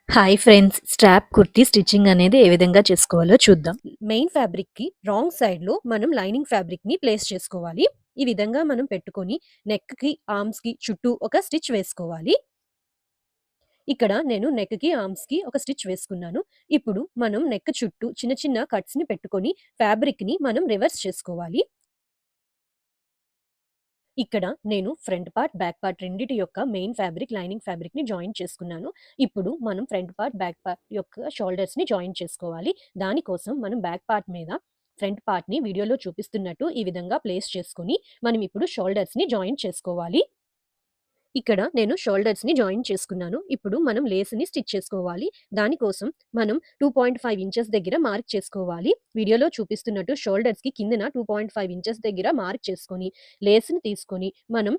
Hi friends! Strap kurti stitching అనేది ఏ విధంగా చేసుకోవాలో చూద్దాం. మెయిన్ ఫ్యాబ్రిక్‌కి రాంగ్ సైడ్‌లో మనం లైనింగ్ ఫ్యాబ్రిక్‌ని ప్లేస్ చేసుకోవాలి. ఈ విధంగా మనం పెట్టుకొని నెక్‌కి, ఆర్మ్స్‌కి చుట్టూ ఒక స్టిచ్ వేసుకోవాలి. ఇక్కడ నేను నెక్‌కి, ఆర్మ్స్‌కి ఒక స్టిచ్ వేసుకున్నాను. ఇప్పుడు మనం నెక్ చుట్టూ చిన్న చిన్న కట్స్‌ని పెట్టుకొని ఫ్యాబ్రిక్‌ని మనం రివర్స్ చేసుకోవాలి. ఇక్కడ నేను ఫ్రంట్ పార్ట్, బ్యాక్ పార్ట్ రెండిటి యొక్క మెయిన్ ఫ్యాబ్రిక్, లైనింగ్ ఫ్యాబ్రిక్‌ని జాయిన్ చేసుకున్నాను. ఇప్పుడు మనం ఫ్రంట్ పార్ట్, బ్యాక్ పార్ట్ యొక్క షోల్డర్స్‌ని జాయిన్ చేసుకోవాలి. దానికోసం మనం బ్యాక్ పార్ట్ మీద ఫ్రంట్ పార్ట్‌ని వీడియోలో చూపిస్తున్నట్టు ఈ విధంగా ప్లేస్ చేసుకొని, మనం ఇప్పుడు షోల్డర్స్‌ని జాయిన్ చేసుకోవాలి. ఇక్కడ నేను షోల్డర్స్‌ని జాయిన్ చేసుకున్నాను. ఇప్పుడు మనం లేస్‌ని స్టిచ్ చేసుకోవాలి. దానికోసం మనం 2.5 ఇంచెస్ దగ్గర మార్క్ చేసుకోవాలి. వీడియోలో చూపిస్తున్నట్టు షోల్డర్స్‌కి కిందన 2.5 ఇంచెస్ దగ్గర మార్క్ చేసుకొని, లేస్‌ని తీసుకొని మనం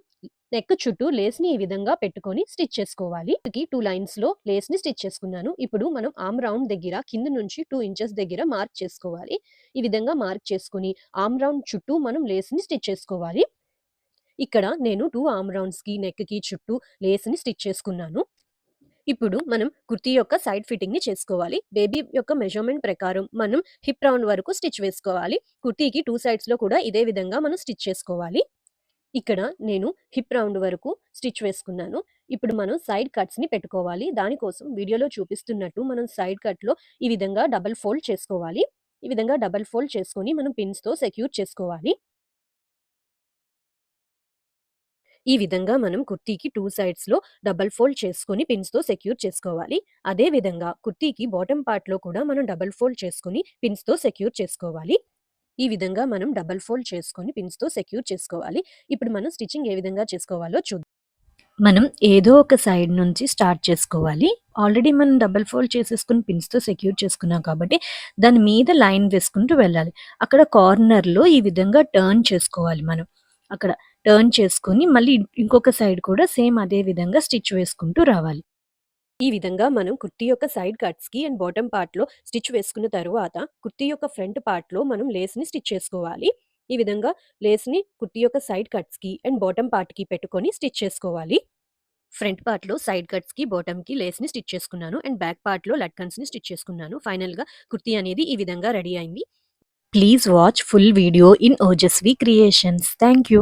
నెక్ చుట్టూ లేస్‌ని ఈ విధంగా పెట్టుకొని స్టిచ్ చేసుకోవాలి. 2 లైన్స్‌లో లేస్‌ని స్టిచ్ చేసుకున్నాను. ఇప్పుడు మనం ఆర్మ్ రౌండ్ దగ్గర కింద నుంచి 2 ఇంచెస్ దగ్గర మార్క్ చేసుకోవాలి. ఈ విధంగా మార్క్ చేసుకొని ఆర్మ్ రౌండ్ చుట్టూ మనం లేస్‌ని స్టిచ్ చేసుకోవాలి. ఇక్కడ నేను 2 ఆర్మ్ రౌండ్స్‌కి, నెక్‌కి చుట్టూ లేస్‌ని స్టిచ్ చేసుకున్నాను. ఇప్పుడు మనం కుర్తీ యొక్క సైడ్ ఫిట్టింగ్‌ని చేసుకోవాలి. బేబీ యొక్క మెజర్‌మెంట్ ప్రకారం మనం హిప్ రౌండ్ వరకు స్టిచ్ వేసుకోవాలి. కుర్తీకి 2 సైడ్స్‌లో కూడా ఇదే విధంగా మనం స్టిచ్ చేసుకోవాలి. ఇక్కడ నేను హిప్ రౌండ్ వరకు స్టిచ్ వేసుకున్నాను. ఇప్పుడు మనం సైడ్ కట్స్‌ని పెట్టుకోవాలి. దానికోసం వీడియోలో చూపిస్తున్నట్టు మనం సైడ్ కట్‌లో ఈ విధంగా డబుల్ ఫోల్డ్ చేసుకోవాలి. ఈ విధంగా డబుల్ ఫోల్డ్ చేసుకొని మనం పిన్స్‌తో సెక్యూర్ చేసుకోవాలి. ఈ విధంగా మనం కుర్తీకి 2 సైడ్స్‌లో డబుల్ ఫోల్డ్ చేసుకొని పిన్స్‌తో సెక్యూర్ చేసుకోవాలి. అదే విధంగా కుర్తీకి బాటమ్ పార్ట్‌లో కూడా మనం డబుల్ ఫోల్డ్ చేసుకొని పిన్స్‌తో సెక్యూర్ చేసుకోవాలి. ఈ విధంగా మనం డబుల్ ఫోల్డ్ చేసుకొని పిన్స్‌తో సెక్యూర్ చేసుకోవాలి. ఇప్పుడు మనం స్టిచ్చింగ్ ఏ విధంగా చేసుకోవాలో చూద్దాం. మనం ఏదో ఒక సైడ్ నుంచి స్టార్ట్ చేసుకోవాలి. ఆల్రెడీ మనం డబుల్ ఫోల్డ్ చేసేసుకొని పిన్స్‌తో సెక్యూర్ చేసుకున్నాం కాబట్టి, దాని మీద లైన్ వేసుకుంటూ వెళ్ళాలి. అక్కడ కార్నర్‌లో ఈ విధంగా టర్న్ చేసుకోవాలి మనం. అక్కడ టర్న్ చేసుకొని మళ్ళీ ఇంకొక సైడ్ కూడా సేమ్ అదే విధంగా స్టిచ్ వేసుకుంటూ రావాలి. ఈ విధంగా మనం కుర్తీ యొక్క సైడ్ కట్స్‌కి అండ్ బాటమ్ పార్ట్‌లో స్టిచ్ వేసుకున్న తరువాత, కుర్తీ యొక్క ఫ్రంట్ పార్ట్‌లో మనం లేస్‌ని స్టిచ్ చేసుకోవాలి. ఈ విధంగా లేస్‌ని కుర్తీ యొక్క సైడ్ కట్స్‌కి అండ్ బాటమ్ పార్ట్‌కి పెట్టుకొని స్టిచ్ చేసుకోవాలి. ఫ్రంట్ పార్ట్‌లో సైడ్ కట్స్‌కి, బాటమ్‌కి లేస్‌ని స్టిచ్ చేసుకున్నాను. అండ్ బ్యాక్ పార్ట్‌లో లట్కన్స్‌ని స్టిచ్ చేసుకున్నాను. ఫైనల్‌గా కుర్తీ అనేది ఈ విధంగా రెడీ అయింది. Please watch full video in Ojaswi creations. Thank you.